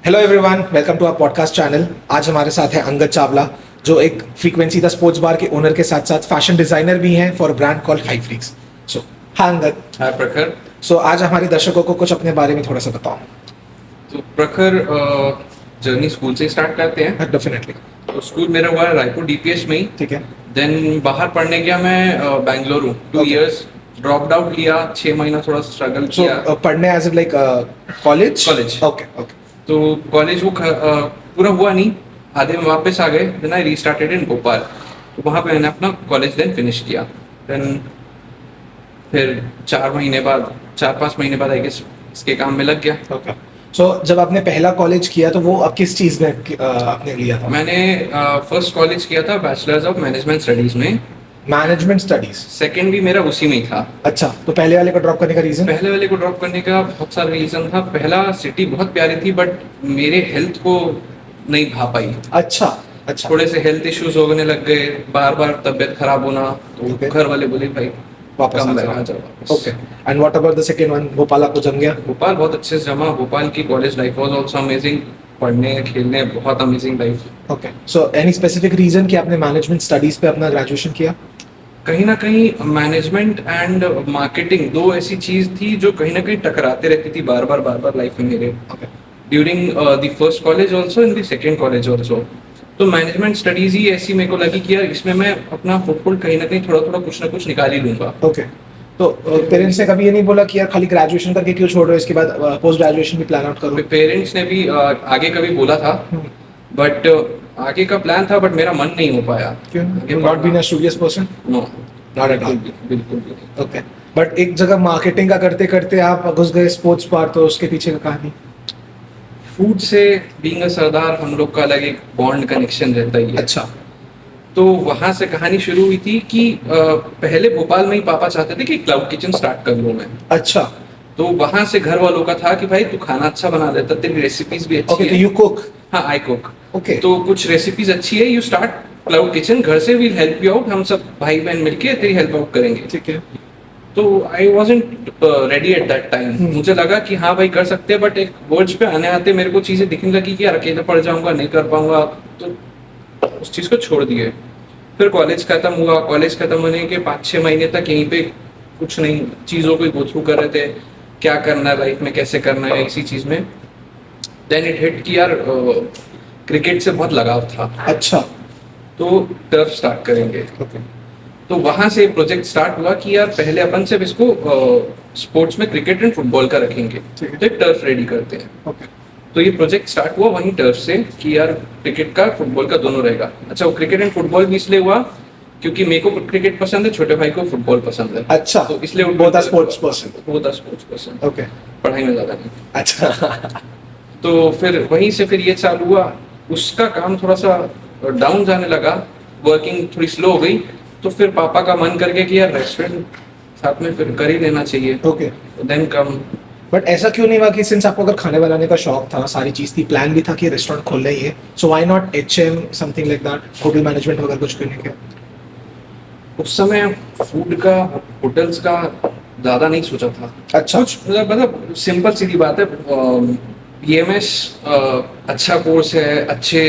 Hello everyone, welcome to our podcast channel. आज हमारे साथ है अंगद चावला, जो एक फ्रीक्वेंसी द स्पोर्ट्स बार के ओनर के साथ साथ फैशन डिजाइनर भी हैं for brand called High Freaks. So हाँ अंगद। हाय प्रखर। सो आज हमारे दर्शकों को कुछ अपने बारे में थोड़ा सा बताओ। तो प्रखर, जर्नी स्कूल से स्टार्ट करते हैं। डेफिनेटली। तो स्कूल मेरा हुआ है रायपुर डीपीएस में ही। ठीक है। देन बाहर पढ़ने गया मैं Bengaluru 2 Okay. Years. Drop out लिया, 6 महीना थोड़ा स्ट्रगल सो किया। पढ़ने as like college. College. Okay okay. तो कॉलेज वो पूरा हुआ नहीं, आधे में वापस आ गए। Then I restarted in Bhopal. तो वहाँ पे मैंने अपना कॉलेज देन फिनिश किया। देन फिर 4-5 महीने बाद आई गेस इसके काम में लग गया। ओके। सो जब आपने पहला कॉलेज किया तो वो किस चीज में आपने लिया था? मैंने फर्स्ट कॉलेज किया था बैचलर्स ऑफ मैनेजमेंट स्टडीज में। Management studies. सेकंड भी मेरा उसी में ही था। अच्छा, तो पहले वाले को ड्रॉप करने का रीजन? पहले वाले को ड्रॉप करने का बहुत सारा रीजन था। पहला सिटी बहुत प्यारी थी बट मेरे हेल्थ को नहीं भा पाई। अच्छा अच्छा। थोड़े से हेल्थ इश्यूज होने लग गए, बार बार तबीयत खराब होना। तो Okay. घर वाले बोले भाई वापस कम आ लगा जाओ। जाओ वापस। Okay. And what about the second one? Bhopal आपको जम गया? भोपाल बहुत अच्छे से जमा। भोपाल की college life was also amazing. पढ़ने खेलने बहुत amazing life. Okay. So any specific reason कि आपने मैनेजमेंट स्टडीज पे अपना ग्रेजुएशन किया? कहीं ना कहीं मैनेजमेंट एंड मार्केटिंग दो ऐसी चीज थी जो कहीं ना कहीं टकराते रहती थी बार बार लाइफ में मेरे। Okay. During the first college also in the second college also. तो मैनेजमेंट स्टडीज ही ऐसी मेरे को लगी कि यार इसमें मैं अपना फुटबॉल कहीं ना कहीं थोड़ा कुछ ना कुछ निकाल ही लूंगा। ओके। तो पेरेंट्स ने कभी ये नहीं बोला कि यार खाली ग्रेजुएशन करके क्यों छोड़ रहे हो, इसके बाद पोस्ट ग्रेजुएशन भी प्लान आउट करो? पेरेंट्स ने भी आगे का भी बोला था बट आगे का प्लान था बट मेरा मन नहीं हो पाया। क्यों? Not been a studious person? No, not at all. बिल्कुल भी नहीं। ओके। बट एक जगह मार्केटिंग का करते करते आप घुस गए स्पोर्ट्स बार, तो उसके पीछे का कहानी? फूड से बीइंग अ सरदार हम लोग का अलग एक बॉन्ड कनेक्शन रहता ही है। अच्छा। तो वहां से कहानी शुरू हुई थी कि पहले भोपाल में ही पापा चाहते थे कि क्लाउड किचन स्टार्ट कर लूं मैं। अच्छा। तो वहां से घर वालों का था कि भाई तू खाना अच्छा बना लेता, तेरी रेसिपीज भी अच्छी ओके, तो है। You cook? हाँ, आई कुक। ओके। तो कुछ रेसिपीज अच्छी है, यू स्टार्ट क्लाउड किचन, घर से विल हेल्प यू आउट, हम सब भाई बहन मिलके तेरी हेल्प आउट करेंगे। ठीक है। तो I wasn't ready at that time. मुझे लगा कि हाँ भाई कर सकते हैं बट एक वर्ड्स पे आने आते मेरे को चीजें दिखने लगी कि यार अकेले पड़ जाऊंगा, नहीं कर पाऊंगा। तो उस चीज को छोड़ दिए। फिर कॉलेज खत्म हुआ। कॉलेज खत्म होने के 5-6 महीने तक यहीं पे कुछ नहीं चीजों को गो थ्रू कर रहे थे, क्या करना है लाइफ में, कैसे करना है, इसी चीज में। देन इट हिट कि यार क्रिकेट से बहुत लगाव था। अच्छा। तो टर्फ स्टार्ट करेंगे। ओके। तो वहां से प्रोजेक्ट स्टार्ट हुआ कि यार पहले अपन सिर्फ इसको स्पोर्ट्स में क्रिकेट एंड फुटबॉल का रखेंगे, ठीक है। तो एक टर्फ रेडी करते हैं। ओके। तो ये प्रोजेक्ट स्टार्ट हुआ वहीं टर्फ से कि यार क्रिकेट का फुटबॉल का दोनों रहेगा। अच्छा, वो क्रिकेट एंड फुटबॉल भी इसलिए हुआ क्योंकि मेरे को क्रिकेट पसंद है, छोटे भाई को फुटबॉल पसंद है। अच्छा, तो इसलिए both are sports person. बहुत स्पोर्ट्स पसंद। ओके। पढ़ाई में ज्यादा नहीं। अच्छा। तो फिर वहीं से फिर ये चालू हुआ। उसका काम थोड़ा सा डाउन जाने लगा, वर्किंग थोड़ी स्लो हो गई। तो फिर पापा का मन कर गया कि यार रेस्टोरेंट साथ में फिर कर ही लेना चाहिए। ओके। Then come. बट ऐसा क्यों नहीं हुआ कि सिंस आपको अगर खाने बनाने का शौक था, सारी चीज थी, प्लान भी था कि रेस्टोरेंट खोलना ही है, so why not HM something like that, hotel management वगैरह कुछ क्यों नहीं किया? उस समय फूड का, होटल्स का ज्यादा नहीं सोचा था। अच्छा। कुछ मतलब सिंपल सीधी बात है, बीएमएस अच्छा कोर्स है, अच्छे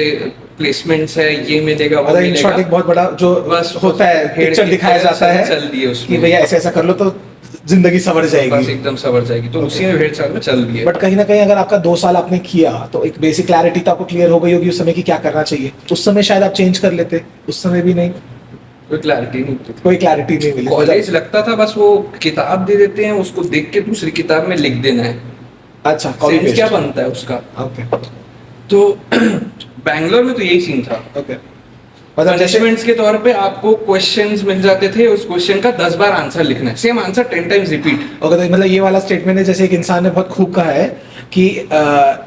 प्लेसमेंट्स है, ये मिलेगा वो मतलब इन मिलेगा। शॉर्ट एक बहुत बड़ा जो बस होता है पिक्चर दिखाया जाता है चल दिए कि उसमें भैया ऐसे ऐसा कर लो तो जिंदगी संवर बस जाएगी। एकदम सवर जाएगी। तो उसी में भेड़ चाल में चल दिए। बट कहीं ना कहीं अगर आपका 2 साल आपने किया तो एक बेसिक क्लैरिटी तो आपको क्लियर हो गई होगी उस समय की क्या करना चाहिए। उस समय शायद आप चेंज कर लेते, उस समय भी नहीं, कोई क्लैरिटी नहीं थी। कोई क्लैरिटी नहीं मिली। कॉलेज लगता था बस वो किताब दे देते हैं, उसको देख के दूसरी किताब में लिख देना है। अच्छा, कॉपी सेंस क्या पेस्ट। बनता है उसका। ओके तो बैंगलोर में तो यही सीन था। ओके। मतलब जैसे पनिशमेंट्स के तौर पे आपको क्वेश्चंस मिल जाते थे, उस क्वेश्चन का 10 बार आंसर लिखना है, same answer 10 times repeat. Okay, तो मतलब ये वाला स्टेटमेंट है जैसे एक इंसान ने बहुत खूब कहा है कि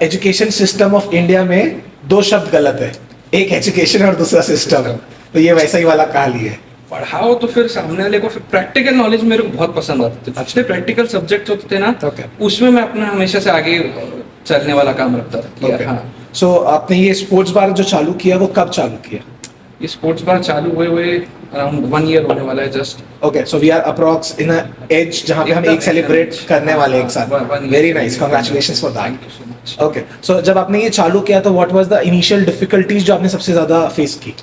एजुकेशन सिस्टम ऑफ इंडिया में 2 शब्द गलत है, एक एजुकेशन और दूसरा सिस्टम। तो ये वैसा ही वाला कहानी है। पढ़ाओ तो फिर सामने वाले को। फिर प्रैक्टिकल नॉलेज मेरे को बहुत पसंद आते थे। अच्छे प्रैक्टिकल सब्जेक्ट होते थे ना, Okay. उसमें मैं अपना हमेशा से आगे चलने वाला काम रखता था कि यार हाँ। सो आपने ये स्पोर्ट्स बार जो चालू किया वो कब चालू किया? ये स्पोर्ट्स बार चालू हुए हुए अराउंड 1 ईयर होने वाला है just. Okay, so we are approx in a age जहां पे हम एकदम, एक सेलिब्रेट एकदम। करने वाले हैं एक साथ। One year very nice, congratulations for Thank that. you so much. Okay, so जब आपने ये चालू किया तो what was the initial difficulties जो आपने सबसे ज्यादा फेस की?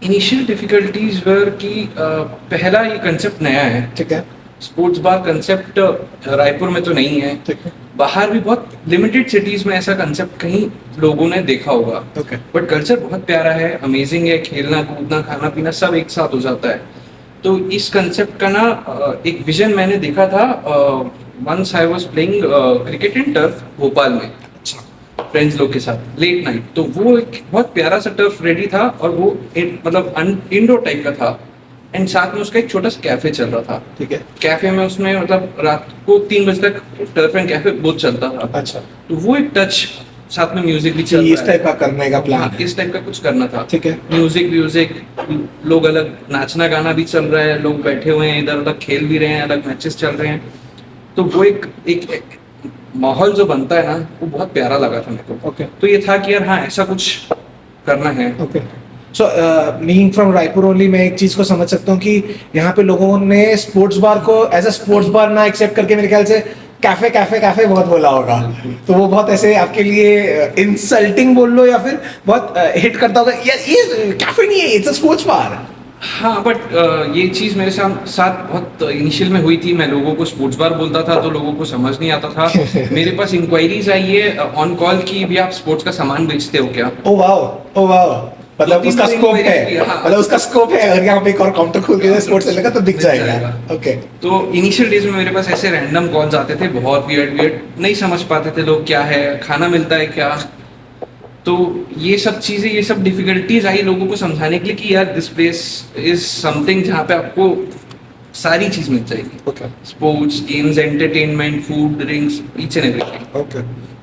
इनिशियल डिफिकल्टीज वर कि पहला ये कंसेप्ट नया है, ठीक है, स्पोर्ट्स बार कंसेप्ट रायपुर में तो नहीं है, ठीक है, बाहर भी बहुत लिमिटेड सिटीज में ऐसा कंसेप्ट कहीं लोगों ने देखा होगा। ओके, बट कल्चर बहुत प्यारा है, अमेजिंग है, खेलना कूदना खाना पीना सब एक साथ हो जाता है। तो इस कंसेप्ट का ना एक विजन मैंने देखा था, once I was playing cricket in turf Bhopal में अच्छा, फ्रेंड्स लोग के साथ लेट नाइट। तो वो एक बहुत प्यारा सा टर्फ रेडी था और वो मतलब इंडोर टाइप का था, एंड साथ में उसका एक छोटा सा कैफे चल रहा था। ठीक है, कैफे में उसमें मतलब रात को 3 बजे तक टर्फ एंड कैफे बहुत चलता था। अच्छा, तो वो एक टच, साथ में म्यूजिक भी चल कि रहा इस है। टाइप का करने का प्लान हाँ, है। इस टाइप का कुछ करना था। ठीक है, म्यूजिक लोग अलग नाचना गाना भी चल रहा है, लोग बैठे हुए हैं इधर उधर खेल भी रहे हैं, अलग मैचेस चल रहे हैं। तो वो एक माहौल जो बनता है ना, वो बहुत प्यारा लगा था मेरे को। ओके, तो ये था कि यार हाँ ऐसा कुछ करना है। Okay. So being from Raipur only, मैं एक चीज को समझ सकता हूँ कि यहाँ पे लोगों ने स्पोर्ट्स बार को एज अ स्पोर्ट्स बार ना एक्सेप्ट करके मेरे ख्याल से कैफे कैफे कैफे बहुत बोला होगा। तो वो बहुत ऐसे आपके लिए इंसल्टिंग बोल लो या फिर बहुत हिट करता होगा, यार ये कैफे नहीं है, इट्स अ स्पोर्ट्स बार। हाँ बट ये चीज़ मेरे साथ बहुत इनिशियल में हुई थी। मैं लोगों को स्पोर्ट्स बार बोलता था तो लोगों को समझ नहीं आता था। मेरे पास इंक्वायरीज आई है ऑन कॉल कि भी आप स्पोर्ट्स का सामान बेचते हो क्या। ओ वाओ, ओ वाओ, मतलब 2-3 उसका बार स्कोप है, inquiries किया, हाँ। मतलब उसका स्कोप है। अगर यहाँ पे एक और काउंटर खोल के स्पोर्ट्स से लगा तो दिख दिख जाएगा। जाएगा। ओके, तो इनिशियल डेज में मेरे पास ऐसे रैंडम कॉल्स आते थे, बहुत वियर्ड नहीं समझ पाते थे लोग क्या है, खाना मिलता है क्या। तो ये सब चीजें, ये सब डिफिकल्टीज आई लोगों को समझाने के लिए कि यार दिस प्लेस इज समथिंग जहाँ पे आपको सारी चीज मिल जाएगी। Okay, sports, games, entertainment, food, drinks, each and everything. Okay,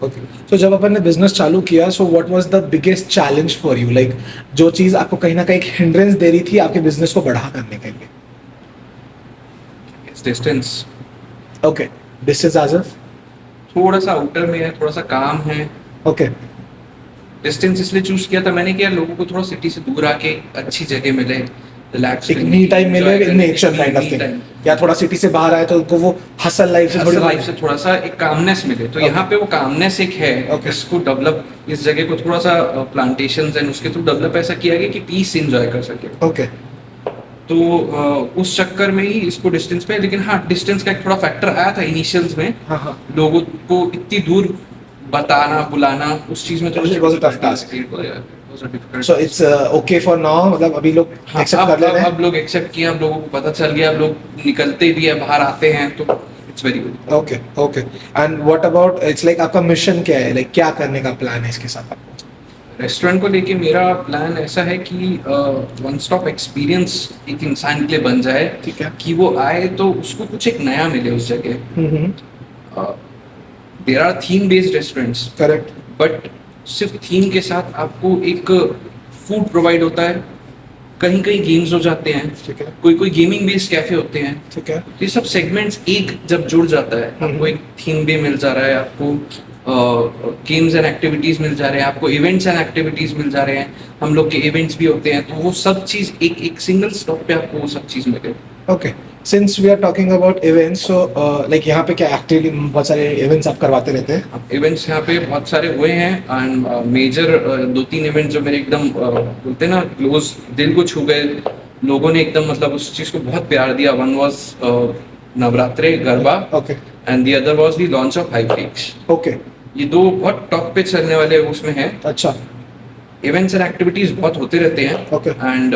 okay. So जब अपन ने बिजनेस चालू किया, so what was the biggest challenge for you, like जो चीज आपको कहीं ना कहीं हिंड्रेंस दे रही थी आपके बिजनेस को बढ़ा करने के लिए? Distance, okay, distance as a, थोड़ा सा आउटर में है, थोड़ा सा काम है। ओके, डिस्टेंस इसलिए चूज किया था मैंने कि यार लोगों को थोड़ा सिटी से दूर आके अच्छी जगह मिले, रिलैक्स एक मी टाइम मिले in nature kind of thing, या थोड़ा सिटी से बाहर आए तो उनको वो हसल लाइफ से थोड़ी लाइफ से थोड़ा सा एक कामनेस मिले। तो यहाँ पे वो कामनेस एक है, Okay. इसको डेवलप, इस जगह को थोड़ा सा प्लांटेशंस एंड उसके थ्रू डेवलप ऐसा किया गया कि पीस एंजॉय कर सके। ओके, तो उस चक्कर में ही इसको डिस्टेंस पे, लेकिन हाँ डिस्टेंस का एक थोड़ा फैक्टर आया था इनिशियल्स में। हाँ हाँ, लोगों को इतनी दूर बताना बुलाना, उस चीज में It was a tough task. difficult so it's okay for now, मतलब अभी लोग हाँ, एक्सेप्ट कर ले रहे हैं? अब लोग एक्सेप्ट किया, अब लोगों को पता चल गया, अब लोग निकलते भी है, बाहर आते हैं, तो it's very good. Okay, okay. And what about, it's like आपका मिशन क्या है, लाइक क्या करने का प्लान है इसके साथ आपको? रेस्टोरेंट को लेके मेरा प्लान ऐसा है कि वन स्टॉप एक्सपीरियंस एक इंसान के लिए बन जाए, ठीक है, कि वो आए तो उसको कुछ एक नया मिले उस जगह। There are theme based restaurants, correct, but सिर्फ थीम के साथ आपको एक फूड प्रोवाइड होता है, कहीं कहीं गेम्स हो जाते हैं, ठीक है, कोई कोई गेमिंग बेस्ड कैफे होते हैं। ठीक है, ये सब सेगमेंट्स एक जब जुड़ जाता है, आपको एक थीम भी मिल जा रहा है, आपको गेम्स एंड एक्टिविटीज मिल जा रहे हैं, आपको इवेंट्स एंड एक्टिविटीज मिल जा रहे हैं, हम लोग के इवेंट्स भी होते हैं, तो वो सब चीज एक एक सिंगल स्टॉप पे आपको वो सब चीज मिले। Okay. Since we are talking about events, so like यहाँ पे क्या एक्टिवली बहुत सारे इवेंट्स आप करवाते रहते हैं? इवेंट्स यहाँ पे बहुत सारे हुए हैं, एंड मेजर 2-3 इवेंट जो मेरे एकदम बोलते हैं ना क्लोज, दिल को छू गए, लोगों ने एकदम मतलब उस चीज को बहुत प्यार दिया। One was Navratre Garba, okay, and the other was the launch of Highflix. Okay, ये दो बहुत टॉप पे चलने वाले उसमें है। अच्छा, इवेंट्स एंड एक्टिविटीज बहुत होते रहते हैं, okay, and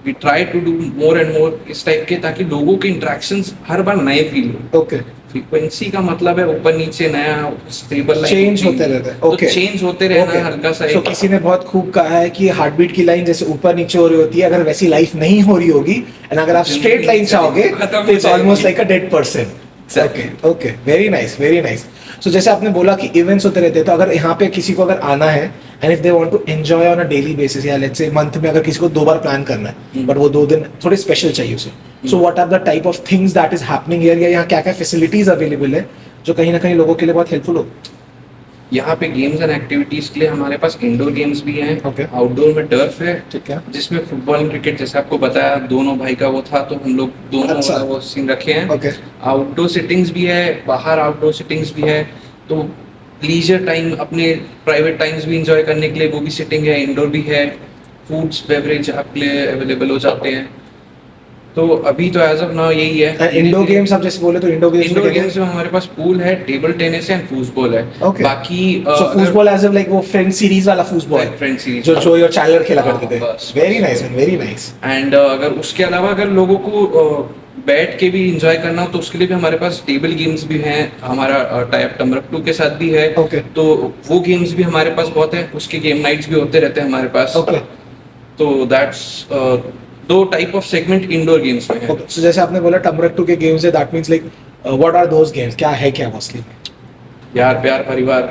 we try to do more and more इस टाइप के, ताकि लोगों के इंटरेक्शंस हर बार नए फील हो। ओके, फ्रीक्वेंसी का मतलब है ऊपर नीचे नया स्टेबल चेंज होते रहते हैं, ओके, चेंज होते रहना हल्का सा। तो किसी ने बहुत खूब कहा है कि हार्ट बीट की लाइन जैसे ऊपर नीचे हो रही होती है, अगर वैसी लाइफ नहीं हो रही होगी, एंड अगर आप स्ट्रेट लाइन चाहोगे तो it's almost like a dead person. Okay, okay, very nice, very nice. So जैसे आपने बोला कि इवेंट्स होते रहते हैं, तो अगर यहाँ पे किसी को अगर आना है and if they want to enjoy on a daily basis, या लेट्स से मंथ में अगर किसी को 2 बार प्लान करना है, बट वो 2 दिन थोड़े स्पेशल चाहिए उसे, so what are the type of things that is happening here, या यहाँ क्या क्या फैसिलिटीज अवेलेबल है जो कहीं ना कहीं लोगों के लिए बहुत हेल्पफुल हो? यहाँ पे गेम्स एंड एक्टिविटीज के लिए हमारे पास इंडोर गेम्स भी हैं, Okay. आउटडोर में टर्फ है, ठीक है। जिसमें फुटबॉल एंड क्रिकेट, जैसे आपको बताया दोनों भाई का वो था, तो हम लोग दोनों अच्छा। वाला वो सीन रखे हैं। Okay. आउटडोर सिटिंग्स भी है, बाहर आउटडोर सिटिंग्स भी है, तो लीजर टाइम अपने प्राइवेट टाइम्स भी इंजॉय करने के लिए वो भी सिटिंग है, इंडोर भी है, फूड्स बेवरेज आपके लिए अवेलेबल हो जाते हैं। तो अभी तो एज ऑफ नाउ यही है। इंडोर गेम्स आप जैसे बोले तो इंडोर गेम्स इंडोर गेम्स में हमारे पास पूल है, टेबल टेनिस है एंड फूटबॉल है। Okay. बाकी सो फुटबॉल एज लाइक वो फ्रेंड सीरीज वाला फुटबॉल फ्रेंड सीरीज जो जो योर चैनलर खेला करते थे। बस, वेरी बस। Nice man, very nice. And अगर उसके अलावा अगर लोगों को बैठ के भी इंजॉय करना हो तो उसके लिए भी हमारे पास टेबल गेम्स भी हैं। हमारा टाई अप टमरकटू के साथ भी है। Okay. तो वो गेम्स भी हमारे पास बहुत है, उसके गेम नाइट्स भी होते रहते हैं हमारे पास। ओके तो दैट्स दो type of segment indoor games में है। ओके। सो जैसे आपने बोला टमरकटू के गेम्स है, that means like what are those games, क्या है क्या मोस्टली? यार प्यार परिवार,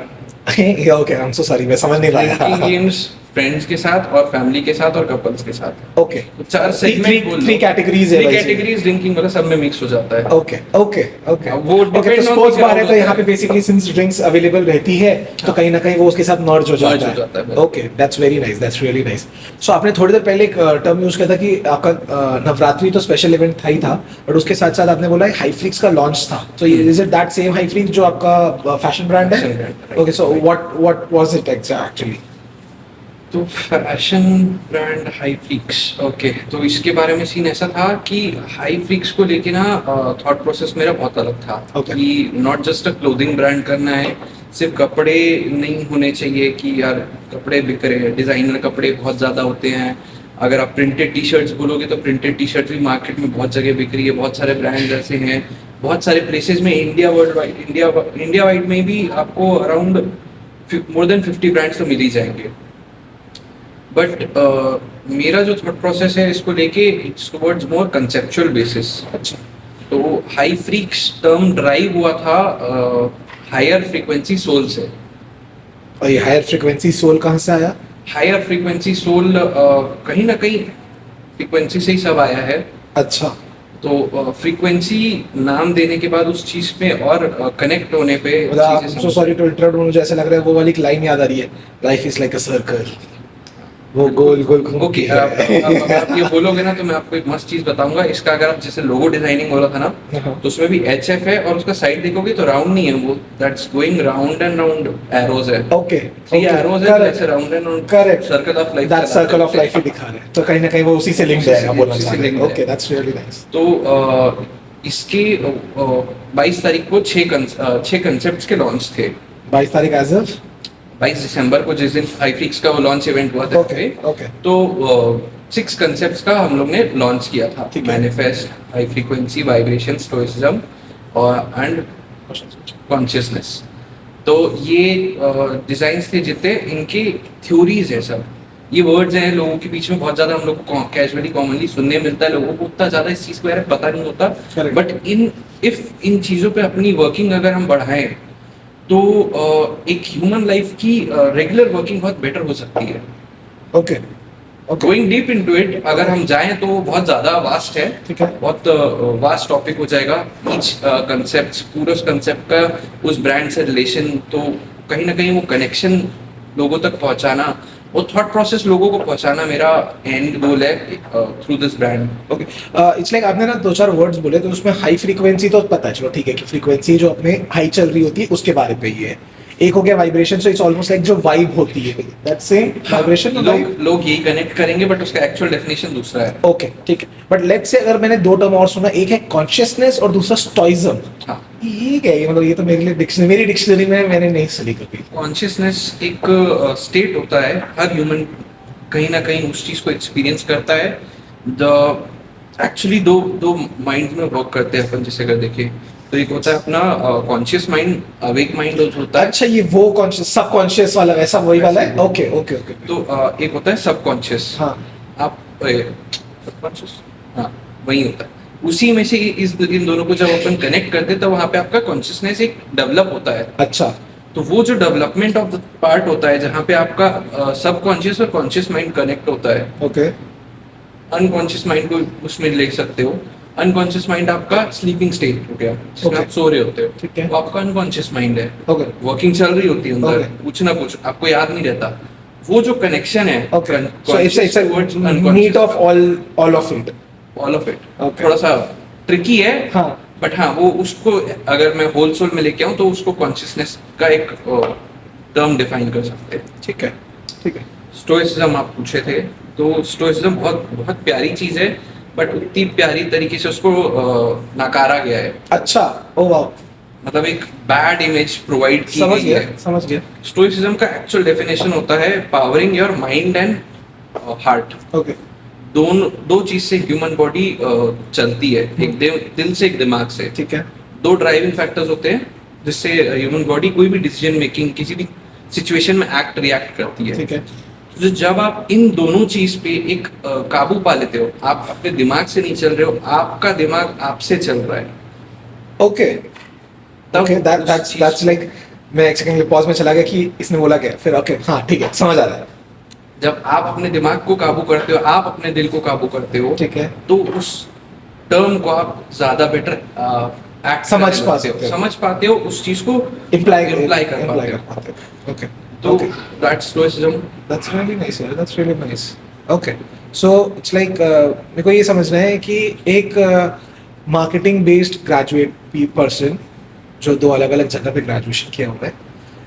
okay, I am so sorry, मैं समझ नहीं ड्रिंकिंग पाया। गेम्स फ्रेंड्स के साथ और फैमिली के साथ और कपल्स के साथ। ओके, तो चार सेगमेंट बोल थ्री कैटेगरीज है थ्री वैसे। कैटेगरीज ड्रिंकिंग वाला सब में मिक्स हो जाता है। Okay okay okay. वो ओके, depend तो on स्पोर्ट्स कि बार है क्या तो यहाँ होता पे है। बेसिकली सिंस ड्रिंक्स अवेलेबल रहती है तो कहीं ना कहीं वो उसके साथ मर्ज हो Merge जाता हो जाता है। है। Okay, that's very nice, that's really nice. So आपने थोड़ी देर पहले एक टर्म यूज किया था कि आपका नवरात्रि तो स्पेशल इवेंट था ही था, बट उसके साथ साथ आपने बोला हाईफ्लिक्स का लॉन्च था। So is it that same Highflix जो आपका फैशन ब्रांड है? Fashion brand, right. Okay, so what was it actually? तो फैशन ब्रांड हाईफ्लिक्स, ओके, तो इसके बारे में सीन ऐसा था कि हाईफ्लिक्स को लेके ना थॉट प्रोसेस मेरा बहुत अलग था। Okay. कि not just a clothing brand करना है, सिर्फ कपड़े नहीं होने चाहिए कि यार कपड़े बिक रहे हैं, डिजाइनर कपड़े बहुत ज्यादा होते हैं। अगर आप प्रिंटेड टी शर्ट्स बोलोगे तो प्रिंटेड टी शर्ट भी मार्केट में बहुत जगह बिक रही है, बहुत सारे ब्रांड्स ऐसे हैं, बहुत सारे प्लेसेस में, India world wide, India wide में भी आपको अराउंड मोर देन 50 ब्रांड्स तो मिल ही जाएंगे। बट मेरा जो थॉट प्रोसेस है इसको लेके it's towards more conceptual basis. अच्छा, तो हाई फ्रीक्स टर्म ड्राइव हुआ था हायर फ्रीक्वेंसी सोल से। और ये हायर फ्रीक्वेंसी सोल कहाँ से आया? हायर फ्रीक्वेंसी सोल कहीं ना कहीं फ्रीक्वेंसी से ही सब आया है। अच्छा, तो फ्रीक्वेंसी नाम देने के बाद उस चीज पे और कनेक्ट होने पे चीजें सो समझ- सॉरी टू इंटरप्ट, मुझे ऐसा लग रहा है वो वाली लाइन याद आ रही है, life is like a circle, वो गोल गोल घूमती ओके, है। अब आप ये बोलोगे ना तो मैं आपको एक मस्त चीज बताऊंगा इसका। अगर आप जैसे लोगो डिजाइनिंग बोला था ना, हाँ। तो उसमें भी HF है और उसका साइड देखोगे तो राउंड नहीं है, वो that's going round and round arrows है। ओके, थ्री एरोज है, जैसे round and round correct, circle of life, that circle of life ही दिखा रहे हैं, तो कहीं ना कहीं वो उसी से लिंक्ड है, आप बोलना उसी से चाह रहे linked हैं। है। Okay, that's really nice. तो इसके 22 तारीख को 6 कंसेप्ट्स के लॉन्च थे। 22 तारीख एज ऑफ 22 दिसंबर को, जिस दिन हाईफ्लिक्स का वो लॉन्च इवेंट हुआ था, ओके ओके तो 6 कंसेप्ट्स का हम लोग ने लॉन्च किया था। ठीक है। Manifest, high frequency, vibration, stoicism और एंड कॉन्शियसनेस। तो ये डिजाइन्स थे जितने, इनकी थ्योरीज है सब, ये वर्ड्स हैं लोगों के बीच में बहुत ज्यादा, हम लोग को कैजुअली कॉमनली सुनने मिलता है, लोगों को उतना ज्यादा इस चीज के बारे में पता नहीं होता। Correct. बट इन चीजों पे अपनी वर्किंग अगर हम बढ़ाएं तो एक ह्यूमन लाइफ की रेगुलर वर्किंग बहुत बेटर हो सकती है। Okay okay, going deep into it अगर हम जाएं तो बहुत ज्यादा वास्ट है, ठीक है। बहुत वास्ट टॉपिक हो जाएगा। ईच कंसेप्ट, पूरे उस कंसेप्ट का उस ब्रांड से रिलेशन, तो कहीं ना कहीं वो कनेक्शन लोगों तक पहुंचाना, वो थॉट प्रोसेस लोगों को पहुंचाना मेरा एंड गोल है through this brand. Okay, it's like आपने ना दो चार वर्ड्स बोले, तो उसमें हाई फ्रीक्वेंसी तो पता है, चलो ठीक है कि फ्रीक्वेंसी जो अपने हाई चल रही होती है उसके बारे पे ही है। एक हो गया vibration, so it's almost like जो वाइब होती है, दैट्स सेम वाइब्रेशन। लोग यही कनेक्ट करेंगे बट उसका एक्चुअल डेफिनेशन दूसरा है। ओके ठीक है, बट लेट्स से अगर मैंने दो टर्म और सुना, एक है कॉन्शियसनेस और दूसरा स्टोइज्म, हाँ, ये क्या है? मतलब ये तो मेरे लिए डिक्शनरी, मेरी डिक्शनरी में मैंने नहीं सुनी कभी। कॉन्शियसनेस एक स्टेट होता है, हर ह्यूमन कहीं ना कहीं उस चीज को एक्सपीरियंस करता है। द एक्चुअली दो माइंड में वर्क करते हैं अपन, जैसे अगर देखें तो एक होता है अपना कॉन्शियस माइंड, अवेक माइंड होता है। अच्छा, ये वो कॉन्शियस सबकॉन्शियस वाला वैसा वही वाला है? Okay okay okay. तो एक होता है सबकॉन्शियस। हाँ, आप सबकॉन्शियस, हाँ वही होता है। उसी में से इन दोनों को जब अपन कनेक्ट करते हैं तो वहाँ पे आपका कॉन्शियसनेस एक डेवलप होता है। अच्छा, तो वो जो डेवलपमेंट ऑफ द पार्ट होता है जहाँ पे आपका सबकॉन्शियस और कॉन्शियस माइंड कनेक्ट होता है, ओके अनकॉन्शियस माइंड को उसमें ले सकते हो, अनकॉन्शियस माइंड आपका स्लीपिंग स्टेट हो गया, जिसमें Okay. आप सो रहे होते हो, ठीक है। वो आपका अनकॉन्शियस माइंड है, ओके वर्किंग चल रही होती है अंदर, Okay. कुछ ना कुछ आपको याद नहीं रहता। वो जो कनेक्शन है okay so it's towards need unconscious, of all of it. All of it Okay. थोड़ा सा ट्रिकी है, हाँ बट हाँ वो उसको अगर मैं होल सोल में लेके आऊँ तो उसको कॉन्शियसनेस का एक टर्म डिफाइन कर सकते हैं। ठीक है ठीक है। स्टोइसिज्म आप पूछे थे, तो स्टोइसिज्म बहुत बहुत प्यारी चीज है, बट उतनी प्यारी तरीके से उसको नकारा गया है, अच्छा ओ वाओ मतलब एक बैड इमेज प्रोवाइड की समझ गई गया है। समझ गया। स्टोइसिज्म का एक्चुअल डेफिनेशन होता है powering your mind and heart. Okay दो चीज से ह्यूमन बॉडी चलती है, एक दिल से एक दिमाग से। ठीक है दो ड्राइविंग फैक्टर्स होते हैं जिससे ह्यूमन बॉडी कोई भी डिसीजन मेकिंग किसी भी सिचुएशन में एक्ट रिएक्ट करती है। ठीक है तो जब आप इन दोनों चीज पे एक काबू पा लेते हो, आप अपने दिमाग से नहीं चल रहे हो, आपका दिमाग आपसे चल रहा है, ओके तब ओके उस चीज- दैट्स लाइक मैं एक सेकंड पॉज में चला गया कि इसने बोला क्या फिर ओके हाँ ठीक है समझ आ रहा है। जब आप अपने दिमाग को काबू करते हो, आप अपने दिल को काबू करते हो, ठीक है तो उस टर्म को आप ज्यादा बेटर एक्ट समझ पा सकते हो। समझ पाते हो, उस चीज को इम्प्लाई imply कर पाते हो। पाते ओके तो okay that's stoicism. That's really nice यार that's really nice. Okay so it's like मेरे को ये समझना है कि एक मार्केटिंग बेस्ड ग्रेजुएट पर्सन जो दो अलग अलग जगह पे ग्रेजुएशन किया हुआ है,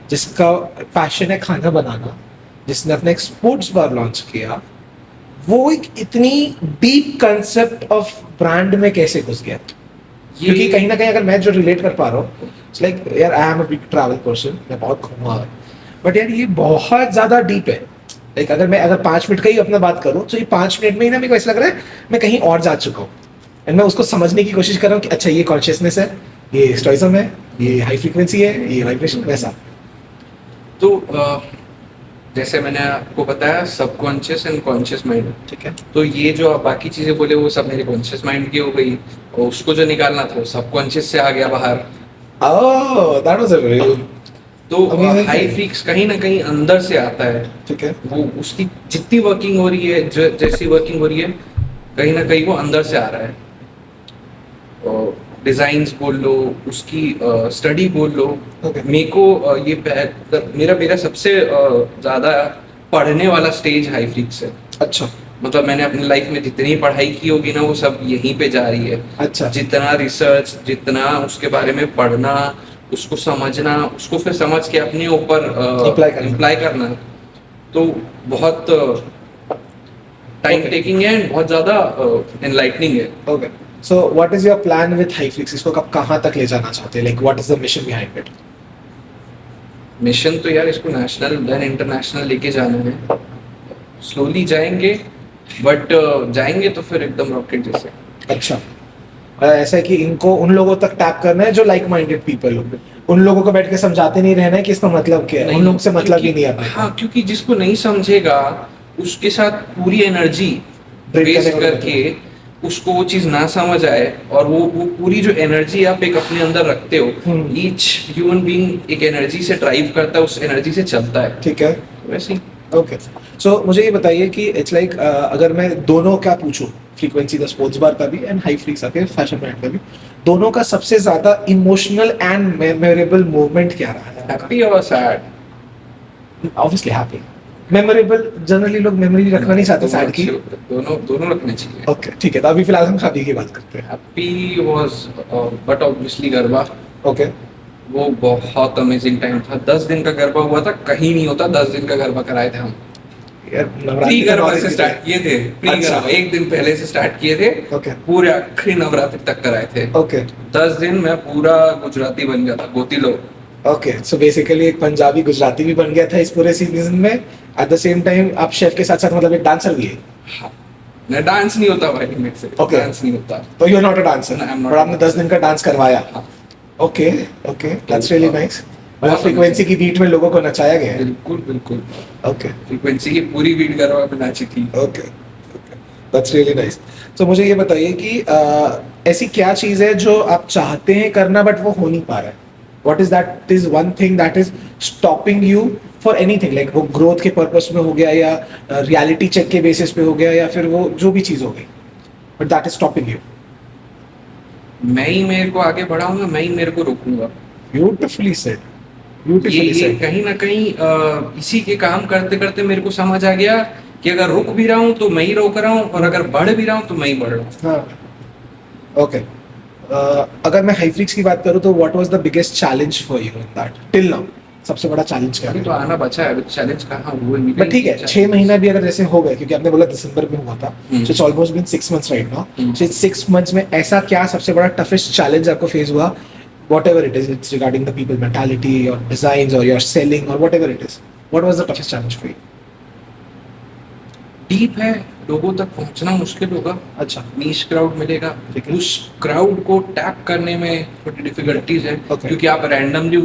जिसका पैशन है खाना बनाना, जिसने अपना एक स्पोर्ट्स बार लॉन्च किया, वो एक इतनी डीप कंसेप्ट ऑफ ब्रांड में कैसे घुस गया? क्योंकि कहीं ना कहीं अगर मैं जो रिलेट कर पा रहा हूँ, इट्स लाइक यार I am a big travel person, मैं बहुत घूमा है, बट यार ये बहुत ज्यादा डीप है। लाइक अगर 5 मिनट का ही अपना बात करूँ तो ये 5 मिनट में ही ना मेरे को ऐसा लग रहा है मैं कहीं और जा चुका हूँ, एंड मैं उसको समझने की कोशिश कर रहा हूँ कि अच्छा ये कॉन्शियसनेस है, ये स्टोइज्म है, ये हाई फ्रीक्वेंसी है, ये वाइब्रेशन, वैसा। तो जैसे मैंने आपको बताया सबकॉन्शियस एंड कॉन्शियस माइंड, ठीक है तो ये जो आप बाकी चीजें बोले वो सब मेरे कॉन्शियस माइंड की हो गई, और उसको जो निकालना था वो सबकॉन्शियस से आ गया बाहर। Oh that was a real तो Amazing. हाई फ्रीक्स कहीं ना कहीं अंदर से आता है, ठीक है वो उसकी जितनी वर्किंग हो रही है, जैसी वर्किंग हो रही है, कहीं ना कहीं वो अंदर से आ रहा है। और डिजाइन्स बोल लो, उसकी स्टडी बोल लो, Okay. मेरे को मेरा सबसे ज्यादा पढ़ने वाला स्टेज हाई फ्रीक्स है। अच्छा मतलब मैंने अपनी लाइफ में जितनी पढ़ाई की होगी ना, वो सब यहीं पे जा रही है। अच्छा जितना रिसर्च, जितना उसके बारे में पढ़ना, उसको समझना, उसको फिर समझ के अपने ऊपर Apply करना। करना, तो बहुत टाइम Okay. टेकिंग है एंड बहुत ज्यादा एनलाइटनिंग है। Okay so what is your plan with high freaks? इसको कब कहाँ तक ले जाना चाहते हैं? Like what is the mission behind it? Mission तो यार इसको नेशनल देन इंटरनेशनल लेके जाना है। स्लोली जाएंगे, बट जाएंगे तो फिर एकदम रॉकेट जैसे। अच्छा ऐसा है कि इनको उन लोगों तक टैप करना है जो लाइक माइंडेड पीपल हो, उन लोगों को बैठ के समझाते नहीं रहना है कि इसका मतलब क्या है, उन लोगों से मतलब ही नहीं है अपने को। हाँ, क्योंकि जिसको नहीं समझेगा उसके साथ पूरी एनर्जी Break वेस्ट करने का करके उसको वो चीज ना समझ आए, और वो पूरी जो एनर्जी आप एक अपने अंदर रखते हो, ईच ह्यूमन बीइंग एक एनर्जी से ड्राइव करता है, उस एनर्जी से चलता है, ठीक है वैसे ही। ओके सो मुझे ये बताइए कि इट्स लाइक अगर मैं दोनों का पूछूं, फ्रीक्वेंसी द स्पोर्ट्स बार का भी एंड हाई फ्रीक्स का फैशन ब्रांड का भी, दोनों का सबसे ज्यादा इमोशनल एंड मेमोरेबल मूवमेंट क्या रहा है? हैप्पी और sad? Obviously happy. Memorable generally लोग मेमोरी रखना नहीं चाहते सैड की। दोनों दोनों रखने चाहिए। ओके ठीक है, तो अभी फिलहाल हम हैप्पी की बात करते हैं। Happy was but obviously garba, okay वो बहुत अमेजिंग टाइम था। 10 दिन का गरबा हुआ था, कहीं नहीं होता 10 दिन का गरबा कराए थे हम। यार प्री नवरात्रि गरबा से स्टार्ट किए थे, प्री अच्छा। गरबा एक दिन पहले से स्टार्ट किए थे, ओके पूरे आखिरी नवरात्रि तक कराए थे। ओके 10 दिन मैं पूरा गुजराती बन गया था, गोतीलो। ओके सो बेसिकली एक पंजाबी गुजराती भी बन गया था इस पूरे सीजन में, एट द सेम टाइम आप शेफ के साथ साथ मतलब एक डांसर भी है। हाँ, मैं डांस नहीं होता भाई मेरे से, Okay. डांस नहीं होता। तो you are not a dancer, No, I'm not और a आपने 10 दिन का डांस करवाया। हाँ, okay okay that's really nice. मतलब बहुत फ्रीक्वेंसी की बीट में लोगों को नचाया गया है। बिल्कुल बिल्कुल। ओके फ्रीक्वेंसी की पूरी बीट गरबा में नाची थी। Okay that's really nice. तो मुझे ये बताइए कि ऐसी क्या चीज़ है जो आप चाहते हैं करना बट वो हो नहीं पा रहा है? What is that is one thing that is stopping you for anything, like वो ग्रोथ के पर्पस में हो गया, या रियलिटी चेक के बेसिस पे हो गया, या फिर वो जो भी चीज़ हो गई, but that is stopping you. मैं ही मेरे को आगे बढ़ाऊंगा, मैं ही मेरे को रोकूंगा। ब्यूटिफुली सेड, ये ब्यूटिफुली ये सेड। कहीं ना कहीं इसी के काम करते करते मेरे को समझ आ गया कि अगर रुक भी रहा हूँ तो मैं ही रोक रहा हूँ, और अगर बढ़ भी रहा हूँ तो मैं ही बढ़ रहा हूँ। हाँ, ओके। अगर मैं हाइफ्लिक्स की बात करूँ तो what was the biggest challenge for you in that till now? सबसे बड़ा चैलेंज क्या अभी है? तो आना बचा है, अभी चैलेंज कहाँ हुए, मिले बट ठीक है, 6 महीना भी अगर जैसे हो गए, क्योंकि आपने बोला दिसंबर में हुआ था, hmm. So it's almost been 6 months right now. Hmm. So 6 months में ऐसा क्या सबसे बड़ा टफेस्ट चैलेंज आपको फेस हुआ? Whatever it is, it's regarding the people mentality or designs or your selling or whatever it is. What was the toughest challenge for you? Deep है, लोगों तक पहुंचना मुश्किल होगा, अच्छा, नीश क्राउड मिलेगा, ठीक है। उस क्राउड को टैप करने में थोड़ी डिफिकल्टीज है, Okay. क्योंकि आप रैंडमली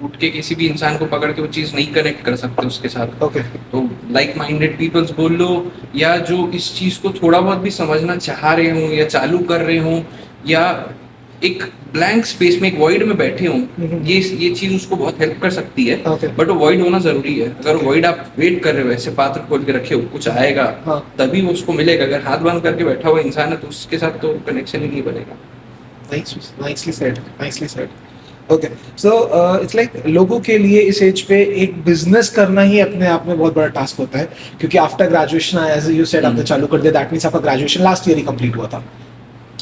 उठ के किसी भी इंसान को पकड़ के वो चीज़ नहीं कनेक्ट कर सकते उसके साथ। ओके, तो लाइक माइंडेड पीपल्स बोल लो, या जो इस चीज़ को थोड़ा बहुत भी समझना चाह रहे हों या चालू कर रहे हों, या एक ब्लैंक स्पेस में, एक वॉइड में बैठे हों, ये चीज़ उसको बहुत हेल्प कर सकती है। Okay. बट वो वॉइड होना ज़रूरी है। अगर Okay. वॉइड आप वेट कर रहे हो, ऐसे पात्र खोल के रखे हो, कुछ आएगा हाँ। तभी वो उसको मिलेगा। अगर हाथ बंद करके बैठा हुआ इंसान है तो उसके साथ तो कनेक्शन ही नहीं बनेगा। nicely said, nicely said. Okay, so it's like लोगों के लिए इस एज पे एक बिजनेस करना ही अपने आप में बहुत बड़ा टास्क होता है, क्योंकि after graduation, as you said, आपने चालू कर दिया, दैट मींस आपका ग्रेजुएशन लास्ट ईयर ही कंप्लीट हुआ था,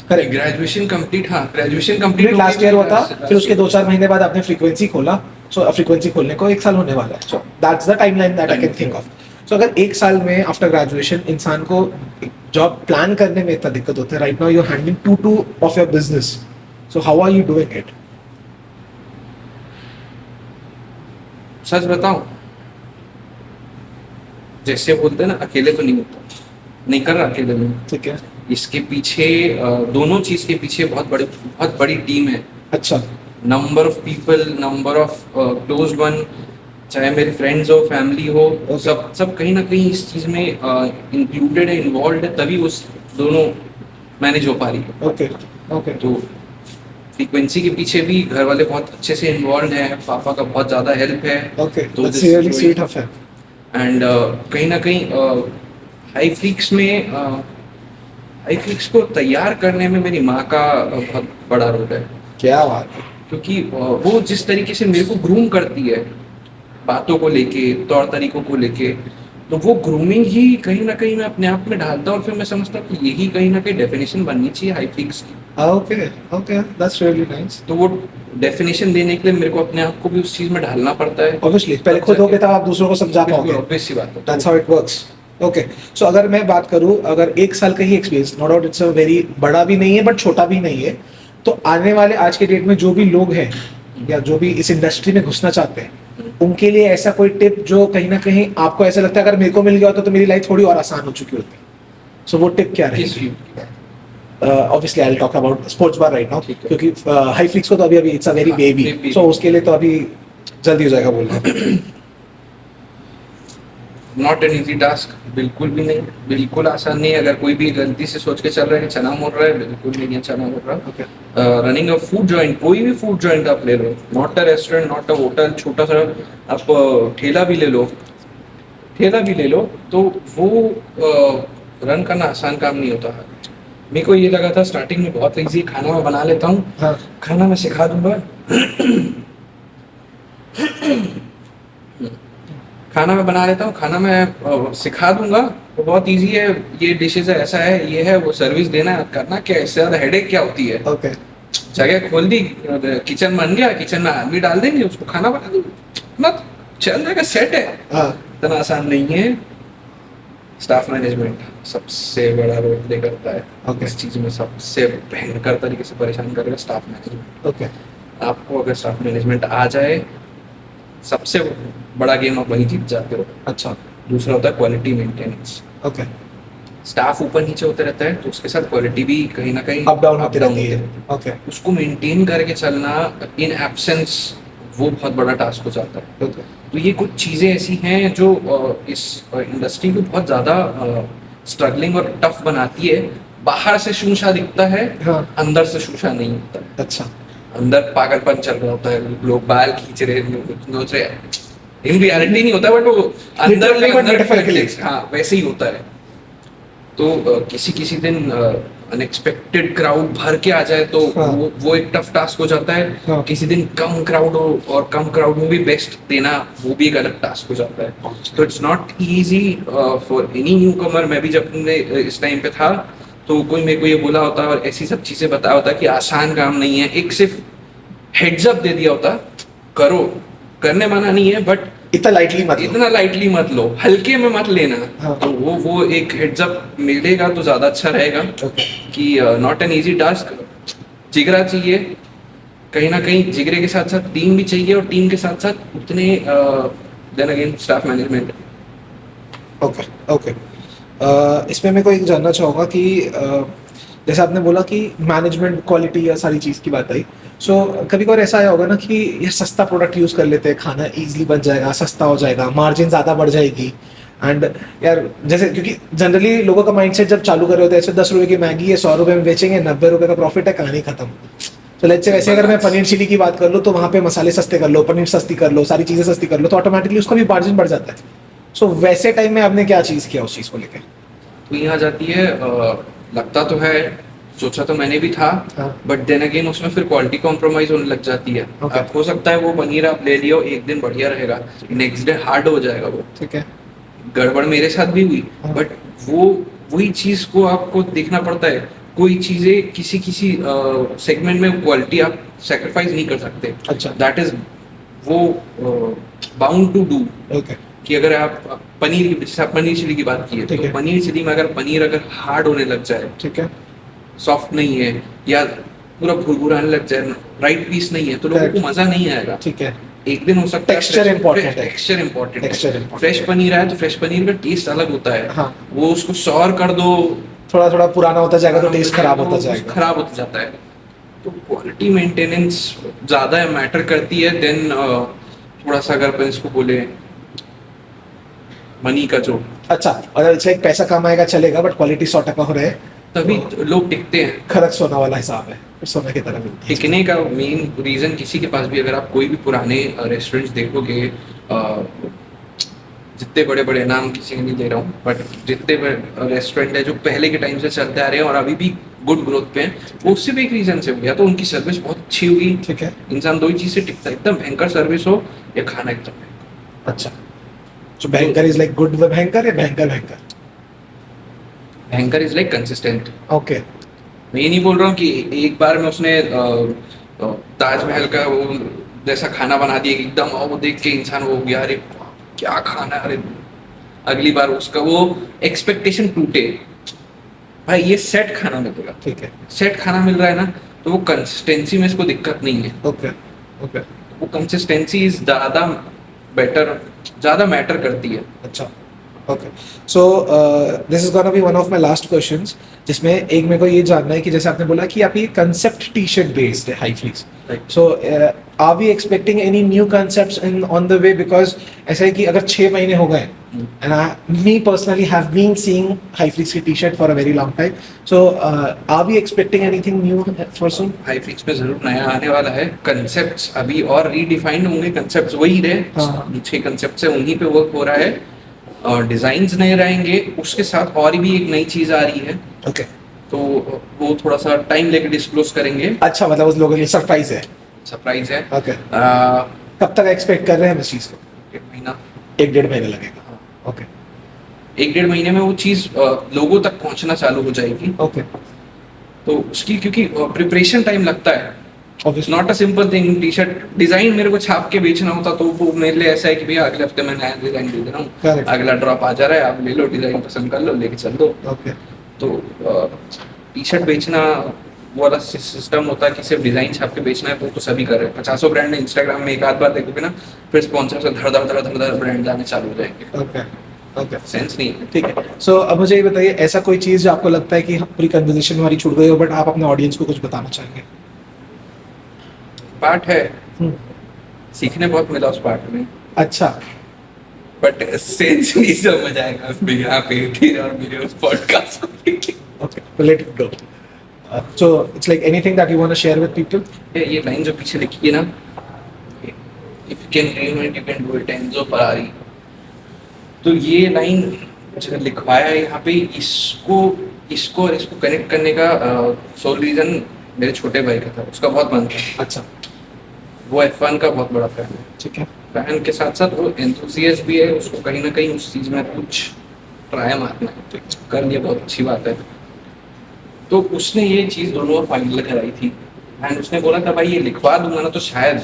करेक्ट? ग्रेजुएशन कंप्लीट, हाँ ग्रेजुएशन कंप्लीट लास्ट ईयर हुआ था, फिर उसके 2-4 महीने बाद आपने फ्रीक्वेंसी खोला, सो फ्रीक्वेंसी खोलने को 1 साल होने वाला है, so that's the timeline that I can think of. So अगर 1 साल में आफ्टर ग्रेजुएशन इंसान को जॉब प्लान करने में इतना दिक्कत होता है, right now you are handling two of your business, so how are you doing it? सच बताऊं, जैसे बोलते हैं ना, अकेले तो नहीं होता, नहीं कर रहा अकेले में। ठीक है, इसके पीछे दोनों चीज के पीछे बहुत बड़ी टीम है। अच्छा, number of people, number of close one, चाहे मेरे फ्रेंड्स हो, फैमिली हो, Okay. सब कहीं ना कहीं इस चीज में इंक्लूडेड है, इन्वॉल्व है, तभी उस दोनों मैनेज हो पा रही है। ओके, ओके, तो फ्रीक्वेंसी के पीछे भी घर वाले बहुत अच्छे से इन्वॉल्व हैं, पापा का बहुत ज़्यादा हेल्प है। ओके, तो that's really sweet of him. And कहीं ना कहीं हाई फ्लिक्स को तैयार करने में मेरी माँ का बहुत बड़ा रोल है, क्या बात है। क्योंकि वो जिस तरीके से मेरे को ग्रूम करती है, बातों को लेके, तौर तरीकों को लेके, तो वो ग्रूमिंग ही कहीं ना कहीं मैं अपने आप में डालता हूँ, और फिर मैं समझता हूँ कि यही कहीं ना कहीं डेफिनेशन बननी चाहिए हाई फ्लिक्स की। Okay, okay, that's really nice. तो वो डेफिनेशन देने के लिए मेरे को अपने आप को भी उस चीज में ढालना पड़ता है। ऑब्वियसली पहले खुद होगे तब आप दूसरों को समझा पाओगे, ऑब्वियस सी बात है। That's how it works. Okay, so अगर मैं बात करूं, अगर 1 साल का ही experience, no doubt it's a very बड़ा भी नहीं है बट छोटा भी नहीं है, तो आने वाले आज के डेट में जो भी लोग हैं या जो भी इस इंडस्ट्री में घुसना चाहते हैं, उनके लिए ऐसा कोई टिप जो कहीं ना कहीं आपको ऐसा लगता है अगर मेरे को मिल गया होता तो मेरी लाइफ थोड़ी और आसान हो चुकी होती, सो वो टिप क्या किस रहेगी? view की बात? Obviously I will talk about sports bar right now, ठीक है। क्योंकि हाई फ्लिक्स को तो अभी इट्स अ वेरी हाँ, बेबी, baby। सो उसके लिए तो अभी जल्दी हो जाएगा बोलना। नॉट एन इजी टास्क, बिल्कुल भी नहीं, बिल्कुल आसान नहीं है। अगर कोई भी गलती से सोच के चल रहा है कि चना मोड़ रहा है, बिल्कुल नहीं है चना मोड़ रहा। Okay, running a food joint, कोई भी फूड जॉइंट आप ले लो, not a restaurant, not a hotel, छोटा सा आप ठेला भी ले लो, तो वो रन करना आसान काम नहीं होता है। मेरे को ये लगा था स्टार्टिंग में बहुत इजी, खाना मैं बना लेता हूँ, हाँ, खाना मैं सिखा दूंगा, खाना मैं बना लेता हूँ, खाना मैं सिखा दूंगा, तो बहुत इजी है, ये डिशेज है, ऐसा है, ये है, वो सर्विस देना है, करना क्या है, इससे ज़्यादा हेडेक क्या होती है। ओके, जगह खोल दी, किचन बन गया, किचन में आदमी डाल देंगे, उसको खाना बना दूंगा, ना चल जाएगा, सेट है। हाँ, इतना आसान नहीं है। स्टाफ मैनेजमेंट सबसे बड़ा रोल प्ले करता है। Okay. इस चीज़ में सबसे भयंकर तरीके से परेशान करेगा स्टाफ मैनेजमेंट। ओके, आपको अगर स्टाफ मैनेजमेंट आ जाए, सबसे बड़ा गेम आप वहीं जीत जाते हो। अच्छा, दूसरा होता है क्वालिटी मेंटेनेंस। ओके, स्टाफ ऊपर नीचे होते रहता है, तो उसके साथ क्वालिटी भी कहीं ना कहीं अप डाउन होती रहती है। ओके, उसको मेंटेन करके चलना इन एब्सेंस, वो बहुत बड़ा टास्क हो जाता है। ओके, तो ये कुछ चीज़ें ऐसी हैं जो इस इंडस्ट्री को बहुत ज़्यादा स्ट्रगलिंग और टफ बनाती है। बाहर से शूशा दिखता है, हाँ, अंदर से शूशा नहीं होता है। अच्छा, अंदर पागलपन चल रहा होता है, लोग बाल खींच रहे हैं, नोच रहे हैं, इन रियलिटी नहीं होता, बट वो Literally but metaphorically। हाँ वैसे ही होता है। तो किसी किसी दिन अनएक्सपेक्टेड क्राउड भर के आ जाए तो हाँ। वो एक टफ टास्क हो जाता है। हाँ। किसी दिन कम क्राउड हो और कम क्राउड में भी बेस्ट देना वो भी एक अलग टास्क हो जाता है। तो it's not easy for any newcomer. मैं भी जब इस टाइम पे था तो कोई मेरे को ये बोला होता और ऐसी सब चीजें बताया होता कि आसान काम नहीं है, एक सिर्फ हेड्स अप दे दिया होता, करो, करने माना नहीं है बट इतना लाइटली मत लो। इतना लाइटली मत लो, हल्के में मत लेना। हाँ। तो वो एक हेड्स अप मिलेगा तो ज्यादा अच्छा रहेगा Okay. कि नॉट एन इजी टास्क। जिगरा चाहिए कहीं ना कहीं, जिगरे के साथ साथ टीम भी चाहिए और टीम के साथ साथ उतने then again staff management. Okay okay. इसमें मैं को एक जानना चाहूँगा कि जैसे आपने बोला कि मैनेजमेंट क्वालिटी या सारी चीज़ की बात आई, सो कभी कभार ऐसा आया होगा ना कि ये सस्ता प्रोडक्ट यूज़ कर लेते हैं, खाना इजीली बन जाएगा, सस्ता हो जाएगा, मार्जिन ज़्यादा बढ़ जाएगी। एंड यार जैसे क्योंकि जनरली लोगों का माइंडसेट जब चालू कर रहे होते हैं ऐसे 10 रुपये की मैगी है 100 रुपये में बेचेंगे, 90 रुपये का प्रॉफिट है, कहानी खत्म। तो लेट्स से वैसे अगर मैं पनीर चिली की बात कर लूँ तो वहाँ पे मसाले सस्ते कर लो, पनीर सस्ती कर लो, सारी चीज़ें सस्ती कर लो, तो ऑटोमेटिकली उसका भी मार्जिन बढ़ जाता है। सो वैसे टाइम में आपने क्या चीज़ किया उस चीज़ को लेकर? तो यहाँ जाती है लगता तो है, सोचा तो मैंने भी था हाँ। बट देन अगेन उसमें फिर क्वालिटी कॉम्प्रोमाइज होने लग जाती है। Okay. अब हो सकता है वो पनीर आप ले लियो, एक दिन बढ़िया रहेगा, नेक्स्ट डे हार्ड हो जाएगा वो। ठीक है। गड़बड़ मेरे साथ भी हुई हाँ। बट वो वही चीज को आपको देखना पड़ता है। कोई चीजें किसी किसी सेगमेंट में क्वालिटी आप सेक्रीफाइस नहीं कर सकते। अच्छा। दैट इज वो बाउंड टू डू ओके। कि अगर आप पनीर की, जैसे आप पनीर चिली की बात की है ठीक तो है। पनीर चिली में अगर पनीर अगर हार्ड होने लग जाए, ठीक है। सॉफ्ट नहीं है या पूरा भुरभुराने लग जाए, राइट पीस नहीं है, तो लोगों Correct. को मजा नहीं आएगा। ठीक है। एक दिन हो सकता है Texture important है। टेक्सचर इंपॉर्टेंट Texture है। important फ्रेश है। पनीर आया तो फ्रेश पनीर का टेस्ट अलग होता है। हाँ। वो उसको सौर कर दो, थोड़ा थोड़ा पुराना होता जाएगा तो टेस्ट खराब होता जाएगा। खराब होता जाता है। तो क्वालिटी मेंटेनेंस ज्यादा मैटर करती है देन थोड़ा सा अगर अपन इसको बोले मनी का जो, अच्छा, और इट्स लाइक पैसा कमाएगा चलेगा बट क्वालिटी 100% हो रहा है, तभी लोग टिकते हैं। खरक सोना वाला हिसाब है, फिर सोने की तरह मिलती है। टिकने का मेन रीजन किसी के पास भी अगर आप कोई भी पुराने रेस्टोरेंट्स देखोगे, जितने बड़े बड़े नाम किसी के नहीं ले रहा हूँ बट जितने रेस्टोरेंट है जो पहले के टाइम से चलते आ रहे हैं और अभी भी गुड ग्रोथ पे हैं, वो उससे भी एक रीजन से हो गया। तो उनकी सर्विस बहुत अच्छी होगी। ठीक है। इंसान दो ही चीज से टिकता है, एकदम भयंकर सर्विस हो या खाना एकदम भयंकर। अच्छा, तो भयंकर इज लाइक गुड भयंकर या भयंकर भयंकर? भयंकर इज लाइक कंसिस्टेंट। ओके। मैं ये नहीं बोल रहा हूँ कि एक बार में उसने ताजमहल का वो जैसा खाना बना दिया कि एकदम वो देख के इंसान वो हो गया, अरे क्या खाना है, अरे अगली बार उसका वो एक्सपेक्टेशन टूटे। भाई ये सेट खाना मिलेगा, ठीक है। सेट खाना मिल रहा है ना, तो वो कंसिस्टेंसी में इसको दिक्कत नहीं है। Okay okay. वो कंसिस्टेंसी ज्यादा बेटर, ज्यादा मैटर करती है। अच्छा, okay. So this is gonna be one of my last questions, जिसमें एक मेरे को ये जानना है कि जैसे आपने बोला कि आप ये कंसेप्ट टी शर्ट बेस्ड है हाई फ्लीस, Right. So are we expecting any new concepts in on the way? Because ऐसा है कि अगर 6 महीने हो गए and me personally have been seeing high fleece की t-shirt for a very long time, so are we expecting anything new for soon? High flix में जरूर नया आने वाला है। कंसेप्ट्स अभी और रीडिफाइंड होंगे, कंसेप्ट्स वही रहे, हाँ। 6 कंसेप्ट से उन्हीं पे वर्क हो रहा है और डिजाइन्स नए रहेंगे, उसके साथ और भी एक नई चीज आ रही है। Okay. तो वो थोड़ा सा टाइम लेके डिस्क्लोज करेंगे। अच्छा, मतलब उस लोगों के लिए सरप्राइज है। सरप्राइज है। Okay. कब तक एक्सपेक्ट कर रहे हैं हम इस चीज को? 1 महीना, 1-1.5 महीना लगेगा। ओके 1-1.5 महीने में वो चीज लोगों तक पहुंचना चालू हो जाएगी। ओके। तो उसकी क्योंकि प्रिपरेशन टाइम लगता है, obviously not a simple thing. T shirt design मेरे को छाप के बेचना होता तो वो मेरे लिए ऐसा है कि भैया अगले हफ्ते मैं नया डिजाइन दे दे रहा हूँ, Correct. अगला ड्रॉप आ जा रहा है, आप ले लो, डिजाइन पसंद कर लो, लेके चल दो। ओके। तो टी शर्ट बेचना वो वाला सिस्टम होता है कि सिर्फ डिजाइन छाप के बेचना है, तो सभी कर रहे हैं। 50 ब्रांड ने इंस्टाग्राम में एक आध बार देखोगे ना, फिर स्पॉन्सर से धड़ धड़ धड़ धड़ धड़ ब्रांड आने चालू हो जाएंगे। Okay okay. सेंस नहीं है। ठीक है। सो अब मुझे ये बताइए, ऐसा कोई चीज़ जो आपको लगता है कि पूरी कन्वर्सेशन हमारी छूट गई हो बट आप अपने ऑडियंस को कुछ बताना चाहेंगे? पार्ट है, सीखने बहुत मिला उस पार्ट में, अच्छा। बट सेंस नहीं समझ आएगा उसमें यहाँ पे तेरे और मेरे उस पॉडकास्ट को देख के। Okay, let it go. So it's like anything that you want to share with people? ये लाइन जो पीछे लिखी है ना, if you can dream it you can do it, Enzo Ferrari. तो ये लाइन जो लिखवाया है यहाँ पे, इसको इसको और इसको कनेक्ट करने का सोल रीजन मेरे छोटे भाई का था, उसका बहुत मन था। अच्छा, वो F1 का बहुत बड़ा फैन है। ठीक है। फैन के साथ साथ वो एंथुसियास्ट भी है, उसको कहीं ना कहीं उस चीज में कुछ ट्राई मारना है, तो कर लिया, बहुत अच्छी बात है। तो उसने ये चीज दोनों फाइनल कराई थी, एंड उसने बोला था भाई ये लिखवा दूंगा ना तो शायद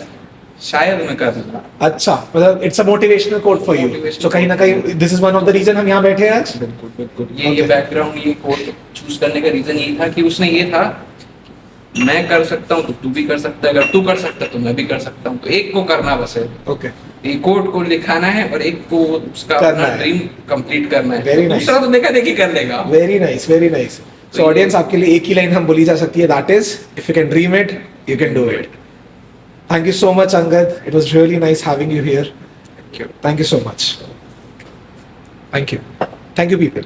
शायद मैं कर दूंगा। अच्छा, मतलब it's a motivational quote for you. Motivational तो कहीं ना कहीं this is one of the reason हम यहाँ बैठे हैं आज। बिल्कुल बिल्कुल, ये Okay. बैकग्राउंड, ये कोड चूज करने का रीजन ये था कि उसने ये था, मैं कर सकता हूँ तो तू भी कर सकता है, अगर तू कर सकता है तो मैं भी कर सकता हूँ, तो एक को करना बस है। ओके, ये कोड को लिखाना है और एक को उसका करना अपना है। ड्रीम कंप्लीट करना है। Very nice. दूसरा तो देखा देखी कर लेगा। Very nice, very nice. So तो ये- ऑडियंस, आपके लिए एक ही लाइन हम बोली जा सकती है, that is if you can dream it you can do it. Thank you so much Angad, it was really nice having you here. Thank you. Thank you so much. Thank you people.